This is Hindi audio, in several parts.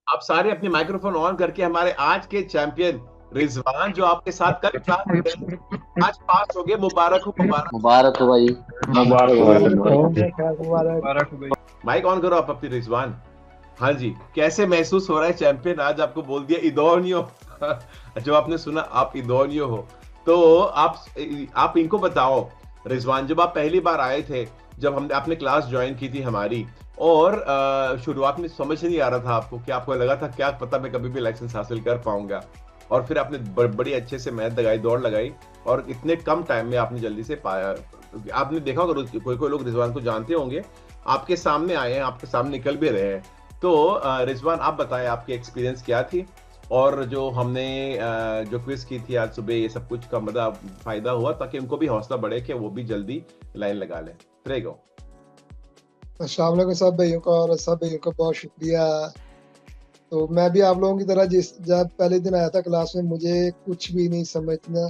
आप सारे अपने माइक्रोफोन ऑन करके हमारे आज के चैंपियन रिजवान जो आपके साथ कल क्लास में थे, आज पास हो गए। मुबारक हो, मुबारक। मुबारक हो भाई। मुबारक हो भाई, मुबारक हो, मुबारक हो। खैर मुबारक। मुबारक हो भाई। माइक ऑन करो आप अपनी रिजवान। हाँ जी, कैसे महसूस हो रहा है चैंपियन? आज आपको बोल दिया इदोनियो। जब आपने सुना आप इदोनियो हो, तो आप इनको बताओ रिजवान, जब आप पहली बार आए थे, जब हमने आपने क्लास ज्वाइन की थी हमारी, और शुरुआत में समझ नहीं आ रहा था आपको, कि आपको लगा था क्या पता मैं कभी भी लाइसेंस हासिल कर पाऊंगा, और फिर आपने बड़ी अच्छे से मेहनत लगाई, दौड़ लगाई, और इतने कम टाइम में आपने जल्दी से पाया। आपने देखा होगा कोई कोई लोग रिजवान को जानते होंगे, आपके सामने आए हैं, आपके सामने निकल भी रहे हैं। तो रिजवान, आप बताएं आपकी एक्सपीरियंस क्या थी, और जो हमने जो क्विज की थी आज सुबह, ये सब कुछ का मतलब फायदा हुआ, ताकि उनको भी हौसला बढ़े कि वो भी जल्दी लाइन लगा लें। प्रेगो। अस्सलाम वालेकुम सब भाइयों का, और सब भाइयों का बहुत शुक्रिया। तो मैं भी आप लोगों की तरह जब पहले दिन आया था क्लास में, मुझे कुछ भी नहीं समझना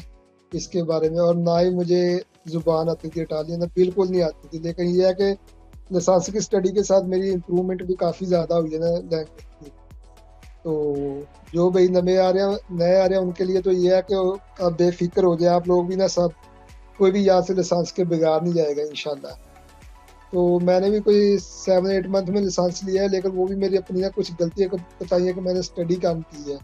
इसके बारे में, और ना ही मुझे जुबान आती थी इटालियन, बिल्कुल नहीं आती थी। लेकिन ये है कि लाइसेंस की स्टडी के साथ मेरी इम्प्रूवमेंट भी काफ़ी ज़्यादा हुई है ना लैंग्वेज की। तो जो भाई नए आ रहे हैं उनके लिए तो ये है कि आप बेफिक्र हो जाए, आप लोग भी ना सब, कोई भी यहाँ से लाइसेंस के बिगाड़ नहीं जाएगा इंशाल्लाह। तो मैंने भी कोई 7-8 मंथ में लाइसेंस लिया है, लेकिन वो भी मेरी अपनी ना कुछ गलतियाँ बताई है कि मैंने स्टडी कम की है।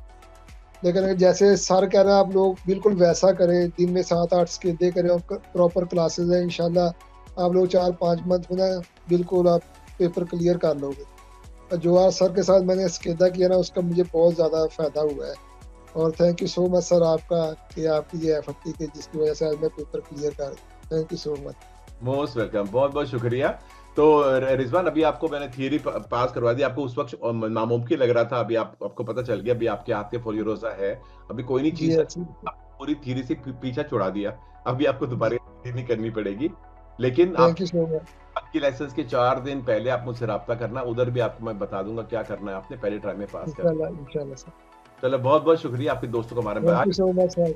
लेकिन अगर जैसे सर कह रहे हैं आप लोग बिल्कुल वैसा करें, दिन में 7-8 स्किल्स करें और प्रॉपर क्लासेस हैं, इंशाल्लाह आप लोग 4-5 मंथ में ना बिल्कुल आप पेपर क्लियर कर लोगे। और जो आज सर के साथ मैंने स्केदा किया ना, उसका मुझे बहुत ज़्यादा फ़ायदा हुआ है। और thank you so much sir आपका, कि आपकी ये एफर्ट थी कि जिसकी वजह से आज मैं पेपर क्लियर कर। Thank you so much. Most welcome, बहुत बहुत शुक्रिया। तो रिजवान, अभी आपको मैंने थियरी पास करवा दी, आपको उस वक्त नामुमकिन लग रहा था, अभी आपको पता चल गया, अभी आपके हाथ के फोलियो रोजा है। अभी कोई नहीं, जी चीज अच्छी। पूरी थियरी से पीछा छुड़ा दिया। अभी आपको दोबारा थियरी नहीं करनी पड़ेगी। लेकिन आप थैंक यू सो मच। आपकी लाइसेंस के 4 दिन पहले आप मुझसे रब्ता करना, उधर भी आपको मैं बता दूंगा क्या करना है, आपने पहले ट्राई में पास कर। इंशाल्लाह इंशाल्लाह सर। चलो, बहुत बहुत शुक्रिया आपके दोस्तों को हमारे थैंक में। You so much sir.